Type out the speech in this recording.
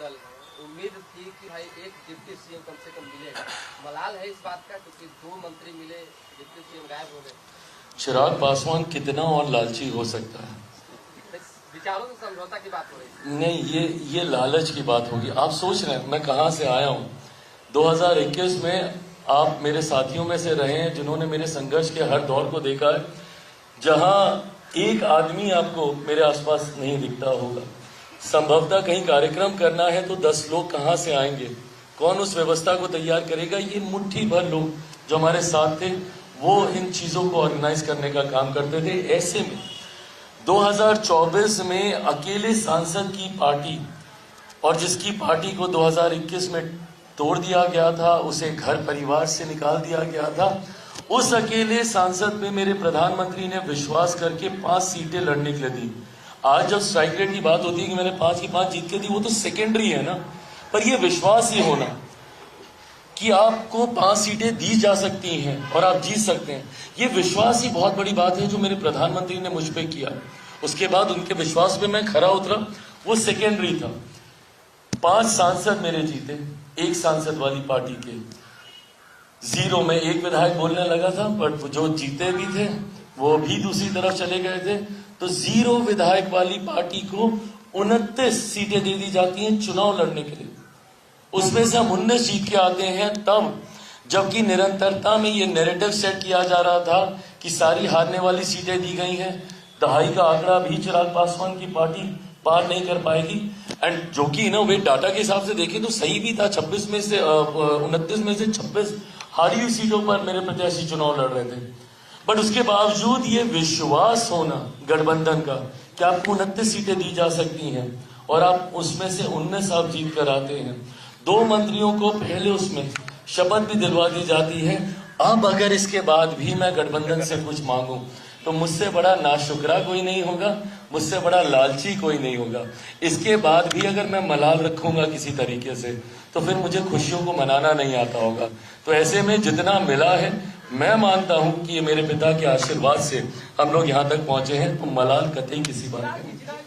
दल है, उम्मीद थी कि भाई एक डिप्टी सीएम कम से कम मिलेगा। मलाल है इस बात का क्योंकि 2 मंत्री मिले, डिप्टी सीएम गायब हो गए। चिराग पासवान कितना और लालची हो सकता है? विचारों से समझौता की बात हो रही है। नहीं, ये लालच की बात होगी। आप सोच रहे हैं मैं कहां से आया हूं। 2021 में आप मेरे साथियों में से रहे हैं जिन्होंने मेरे संघर्ष के हर दौर को देखा है, जहां एक आदमी आपको मेरे आसपास नहीं दिखता होगा। संभवतः कहीं कार्यक्रम करना है तो 10 लोग कहां से आएंगे, कौन उस व्यवस्था को तैयार करेगा? ये मुट्ठी भर लोग जो हमारे साथ थे वो इन चीजों को ऑर्गेनाइज करने का काम करते थे। ऐसे में 2024 में अकेले सांसद की पार्टी, और जिसकी पार्टी को 2021 में तोड़ दिया गया था, उसे घर परिवार से निकाल दिया गया था, उस अकेले सांसद पे मेरे प्रधानमंत्री ने विश्वास करके 5 सीटें लड़ने के लिए दी। आज जब स्ट्राइक रेट की बात होती है कि मैंने 5 की 5 जीत के दी, वो तो सेकेंडरी है ना, पर ये विश्वास ही होना कि आपको 5 सीटें दी जा सकती हैं और आप जीत सकते हैं, ये विश्वास ही बहुत बड़ी बात है जो मेरे प्रधानमंत्री ने मुझ पे किया। उसके बाद उनके विश्वास पे मैं खरा उतरा, वो सेकेंडरी था। 5 सांसद मेरे जीते, 1 सांसद वाली पार्टी के। 0 में 1 विधायक बोलने लगा था, बट जो जीते भी थे वो भी दूसरी तरफ चले गए थे। तो 0 विधायक वाली पार्टी को 29 सीटें दे दी जाती हैं चुनाव लड़ने के लिए। उसमें से हम 19 जीत के आते हैं तब, जबकि निरंतरता में ये नैरेटिव सेट किया जा रहा था कि सारी हारने वाली सीटें दी गई हैं। 2.5 का आंकड़ा भी चिराग पासवान की पार्टी पार नहीं कर पाएगी। एंड जो कि इनोवेट डाटा के हिसाब से देखें तो सही भी था। 29 में से 26 हारी हुई सीटों पर मेरे प्रत्याशी चुनाव लड़ रहे थे। बट उसके बावजूद ये विश्वास होना गठबंधन का कि आपको 29 सीटें दी जा सकती हैं और आप उसमें से 19 आप जीत कर आते हैं। 2 मंत्रियों को पहले उसमें शपथ भी दिलवा दी जाती है। अब अगर इसके बाद भी मैं गठबंधन से कुछ मांगूं तो मुझसे बड़ा नाशुक्रा कोई नहीं होगा, मुझसे बड़ा लालची कोई नहीं होगा। इसके बाद भी अगर मैं मलाल रखूंगा किसी तरीके से तो फिर मुझे खुशियों को मनाना नहीं आता होगा। तो ऐसे में जितना मिला है, मैं मानता हूं कि ये मेरे पिता के आशीर्वाद से हम लोग यहां तक पहुंचे हैं। तो मलाल कतई किसी बात का नहीं।